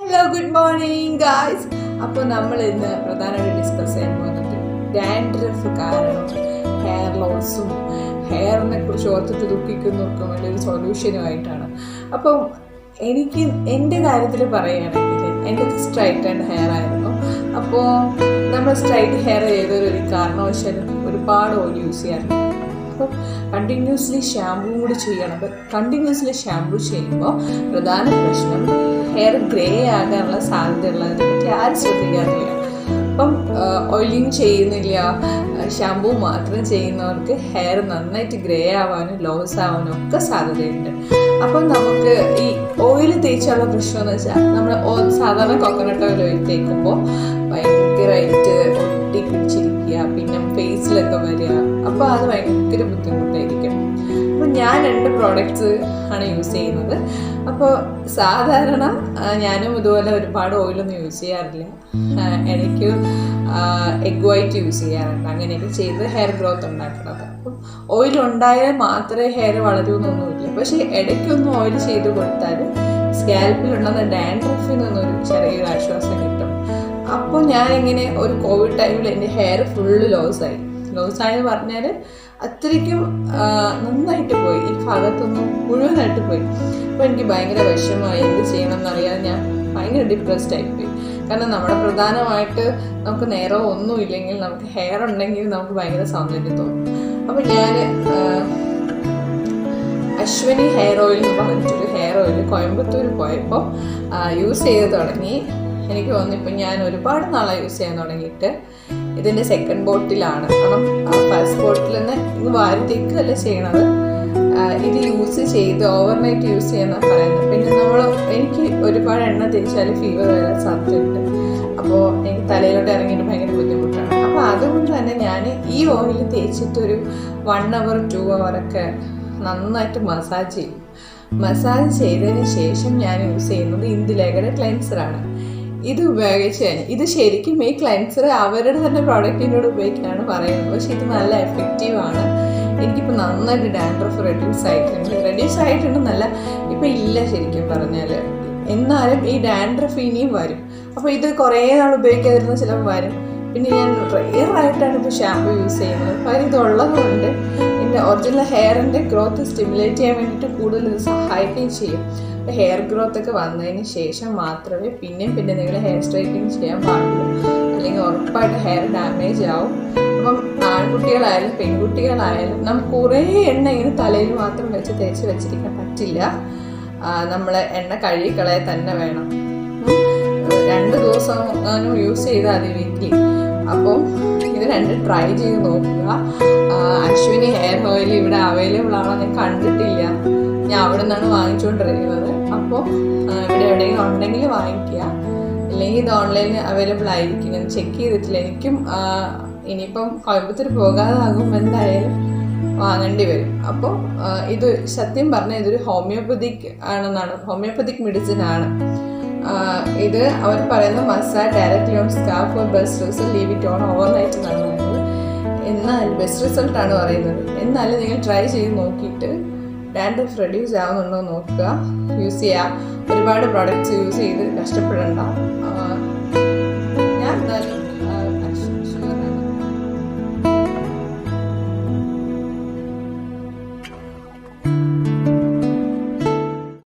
Hello good morning guys. അപ്പോൾ നമ്മൾ ഇന്ന് പ്രധാനമായിട്ട് ഡിസ്കസ് ചെയ്യാൻ പോകുന്നത് ഡാൻഡ്രഫ് കാരണം ഹെയർ ലോസും ഹെയറിനെ കുറിച്ച് ഓർത്തിട്ട് ദുഃഖിക്കുന്നവർക്കും വലിയൊരു സൊല്യൂഷനുമായിട്ടാണ്. അപ്പം എനിക്ക് എൻ്റെ കാര്യത്തിൽ പറയുകയാണെങ്കിൽ എൻ്റെ സ്ട്രൈറ്റ് ആൻഡ് ഹെയർ ആയിരുന്നു. അപ്പോൾ നമ്മൾ സ്ട്രൈറ്റ് ഹെയർ ചെയ്തൊരു കാരണവശാലും ഒരുപാട് ഓയിൽ യൂസ് ചെയ്യാറുണ്ട്. അപ്പോൾ കണ്ടിന്യൂസ്ലി ഷാമ്പൂ കൂടി ചെയ്യണം. അപ്പോൾ കണ്ടിന്യൂസ്ലി ഷാമ്പൂ ചെയ്യുമ്പോൾ പ്രധാന പ്രശ്നം ഹെയർ ഗ്രേ ആകാനുള്ള സാധ്യതയുള്ളതിനെ പറ്റി ആരും ശ്രദ്ധിക്കാറില്ല. അപ്പം ഓയിലിങ് ചെയ്യുന്നില്ല, ഷാമ്പൂ മാത്രം ചെയ്യുന്നവർക്ക് ഹെയർ നന്നായിട്ട് ഗ്രേ ആവാനും ലോസ് ആവാനും ഒക്കെ സാധ്യതയുണ്ട്. അപ്പം നമുക്ക് ഈ ഓയിൽ തേച്ചുള്ള പ്രശ്നം എന്ന് വെച്ചാൽ നമ്മൾ സാധാരണ കോക്കനട്ട് ഓയിൽ തേക്കുമ്പോൾ ഭയങ്കരമായിട്ട് ഒട്ടി പിടിച്ചിരിക്കുക, പിന്നെ ഫേസിലൊക്കെ വരിക. അപ്പോൾ അത് ഭയങ്കര ബുദ്ധിമുട്ടായിരിക്കും. അപ്പോൾ ഞാൻ 2 പ്രോഡക്റ്റ്സ് ആണ് യൂസ് ചെയ്യുന്നത്. അപ്പോൾ സാധാരണ ഞാനും ഇതുപോലെ ഒരുപാട് ഓയിലൊന്നും യൂസ് ചെയ്യാറില്ല. എനിക്ക് എഗ് വൈറ്റ് യൂസ് ചെയ്യാറുണ്ട്. അങ്ങനെയൊക്കെ ചെയ്ത് ഹെയർ ഗ്രോത്ത് ഉണ്ടാക്കുന്നത്. അപ്പം ഓയിൽ ഉണ്ടായാൽ മാത്രമേ ഹെയർ വളരൂന്നൊന്നുമില്ല. പക്ഷേ ഇടയ്ക്കൊന്നും ഓയിൽ ചെയ്ത് കൊടുത്താൽ സ്കാൽപ്പിലുണ്ടെന്ന ഡാൻഡ്രഫിൽ നിന്നൊരു ചെറിയൊരു ആശ്വാസം കിട്ടും. അപ്പോൾ ഞാനിങ്ങനെ ഒരു കോവിഡ് ടൈമിൽ എൻ്റെ ഹെയർ ഫുള്ള് ലോസായെന്ന് പറഞ്ഞാൽ അത്രയ്ക്കും നന്നായിട്ട് പോയി. ഈ ഭാഗത്തൊന്നും മുഴുവനായിട്ട് പോയി. അപ്പോൾ എനിക്ക് ഭയങ്കര വിഷമമായി. എന്ത് ചെയ്യണം എന്നറിയാതെ ഞാൻ ഭയങ്കര ഡിപ്രസ്ഡ് ആയിപ്പോയി. കാരണം നമ്മുടെ പ്രധാനമായിട്ട് നമുക്ക് നേരം ഒന്നും ഇല്ലെങ്കിൽ നമുക്ക് ഹെയർ ഉണ്ടെങ്കിൽ നമുക്ക് ഭയങ്കര സൗന്ദര്യം തോന്നും. അപ്പോൾ ഞാൻ അശ്വനി ഹെയർ ഓയിൽ എന്ന് പറഞ്ഞിട്ടൊരു ഹെയർ ഓയിൽ കോയമ്പത്തൂർ പോയപ്പോൾ യൂസ് ചെയ്ത് തുടങ്ങി. എനിക്ക് തോന്നിപ്പോൾ ഞാൻ ഒരുപാട് നാളായി യൂസ് ചെയ്യാൻ തുടങ്ങിയിട്ട്. ഇതിൻ്റെ സെക്കൻഡ് ബോട്ടിലാണ്. കാരണം ഫസ്റ്റ് ബോട്ടിൽ നിന്ന് ഇങ്ങ് വാരത്തേക്കല്ല ചെയ്യണത്. ഇത് യൂസ് ചെയ്ത് ഓവർനൈറ്റ് യൂസ് ചെയ്യുന്ന പറയുന്നത്. പിന്നെ എനിക്ക് ഒരുപാട് എണ്ണ തേച്ചാൽ ഫീവർ വരാൻ സാധ്യതയുണ്ട്. അപ്പോൾ എനിക്ക് തലയിലോട്ട് ഇറങ്ങിയിട്ട് ഭയങ്കര ബുദ്ധിമുട്ടാണ്. അപ്പോൾ അതുകൊണ്ട് തന്നെ ഞാൻ ഈ ഓയിൽ തേച്ചിട്ടൊരു 1 hour 2 hour ഒക്കെ നന്നായിട്ട് മസാജ് ചെയ്യും. മസാജ് ചെയ്തതിന് ശേഷം ഞാൻ യൂസ് ചെയ്യുന്നത് ഇന്ദുലേഖയുടെ ക്ലെൻസറാണ്. ഇത് ഉപയോഗിച്ച് ഇത് ശരിക്കും ഈ ക്ലെൻസർ അവരുടെ തന്നെ പ്രോഡക്റ്റിനോട് ഉപയോഗിക്കാനാണ് പറയുന്നത്. പക്ഷെ ഇത് നല്ല എഫക്റ്റീവാണ്. എനിക്കിപ്പോൾ നന്നായിട്ട് ഡാൻഡ്രഫ് റെഡ്യൂസ് ആയിട്ടുണ്ടെന്നല്ല, ഇപ്പം ഇല്ല ശരിക്കും പറഞ്ഞാൽ. എന്നാലും ഈ ഡാൻഡ്രഫ് ഇനിയും വരും. അപ്പോൾ ഇത് കുറേ നാൾ ഉപയോഗിക്കാതിരുന്ന ചിലപ്പോൾ വരും. പിന്നെ ഞാൻ റെയറായിട്ടാണ് ഇപ്പോൾ ഷാമ്പു യൂസ് ചെയ്യുന്നത്. അപ്പോൾ ഇതുള്ളത് കൊണ്ട് എൻ്റെ ഒറിജിനൽ ഹെയറിൻ്റെ ഗ്രോത്ത് സ്റ്റിമുലേറ്റ് ചെയ്യാൻ വേണ്ടിയിട്ട് കൂടുതൽ ഇത് സഹായിക്കുകയും ചെയ്യും. അപ്പോൾ ഹെയർ ഗ്രോത്ത് ഒക്കെ വന്നതിന് ശേഷം മാത്രമേ പിന്നെ നിങ്ങൾ ഹെയർ സ്ട്രൈറ്റനിങ് ചെയ്യാൻ പാടുള്ളൂ. അല്ലെങ്കിൽ ഉറപ്പായിട്ട് ഹെയർ ഡാമേജ് ആവും. അപ്പം ആൺകുട്ടികളായാലും പെൺകുട്ടികളായാലും നമുക്ക് കുറേ എണ്ണ ഇങ്ങനെ തലയിൽ മാത്രം തേച്ച് വെച്ചിരിക്കാൻ പറ്റില്ല. നമ്മൾ എണ്ണ കഴുകിക്കളയാൻ തന്നെ വേണം. 2 ദിവസം യൂസ് ചെയ്താൽ മതി വീക്കിലി. അപ്പം ഇത് 2 ട്രൈ ചെയ്ത് നോക്കുക. അശ്വിനി ഹെയർ ഓയിൽ ഇവിടെ അവൈലബിൾ ആണോ ഞാൻ കണ്ടിട്ടില്ല. ഞാൻ അവിടെ നിന്നാണ് വാങ്ങിച്ചുകൊണ്ടിരിക്കുന്നത്. അപ്പോൾ ഇവിടെ എവിടെയെങ്കിലും ഉണ്ടെങ്കിൽ വാങ്ങിക്കുക. അല്ലെങ്കിൽ ഇത് ഓൺലൈനിൽ അവൈലബിൾ ആയിരിക്കും. ഞാൻ ചെക്ക് ചെയ്തിട്ടില്ല. എനിക്കും ഇനിയിപ്പം കോയമ്പത്തൂർ പോകാതാകുമ്പോൾ എന്തായാലും വാങ്ങേണ്ടി വരും. അപ്പോൾ ഇത് സത്യം പറഞ്ഞാൽ ഇതൊരു ഹോമിയോപ്പതിക് മെഡിസിൻ ആണ്. ഇത് അവർ പറയുന്ന massage directly on scalp four best result, leave it on overnight എന്നാണ് പറയുന്നത്. എന്നാൽ ബെസ്റ്റ് റിസൾട്ടാണ് പറയുന്നത്. എന്നാലും നിങ്ങൾ ട്രൈ ചെയ്ത് നോക്കിയിട്ട് ഡാൻഡ്രഫ് റെഡ്യൂസ് ആവുന്നുണ്ടോ നോക്കുക, യൂസ് ചെയ്യുക. ഒരുപാട് പ്രോഡക്റ്റ്സ് യൂസ് ചെയ്ത് കഷ്ടപ്പെടേണ്ട.